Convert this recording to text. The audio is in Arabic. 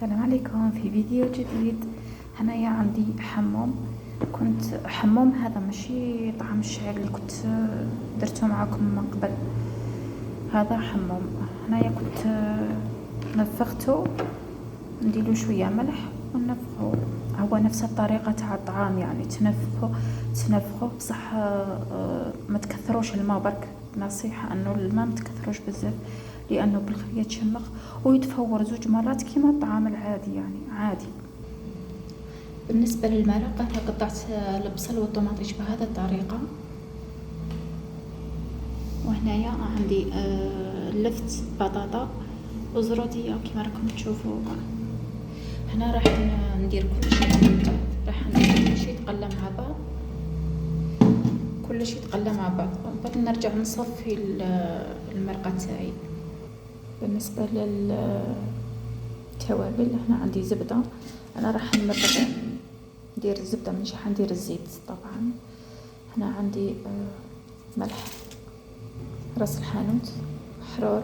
السلام عليكم في فيديو جديد. هنايا عندي حموم. كنت حموم، هذا ماشي طعم الشعير اللي كنت درته معكم من قبل. هذا حموم. هنايا كنت نفخته، نديرو شويه ملح ونفخو. هو نفس الطريقه تاع الطعام، يعني تنفخو بصح ما تكثروش الماء برك. نصيحه انه الماء ما تكثروش بزاف، لانه بالخير يتشمخ ويتفور زوج مرات كيما الطعام العادي، يعني عادي. بالنسبه للمرق انا قطعت البصل والطماطيش بهذه الطريقه. وهنايا عندي لفت بطاطا وزروديه كيما راكم تشوفوا. هنا راح ندير كل شيء، راح ندير كل شيء يتقلى مع بعض، كل شيء يتقلى مع بعض. بعد نرجع نصفي المرقه تاعي. بالنسبه للتوابل هنا عندي زبده. انا راح ندير الزبده، مانيش حندير الزيت طبعا. هنا عندي ملح، راس الحانوت، حرور،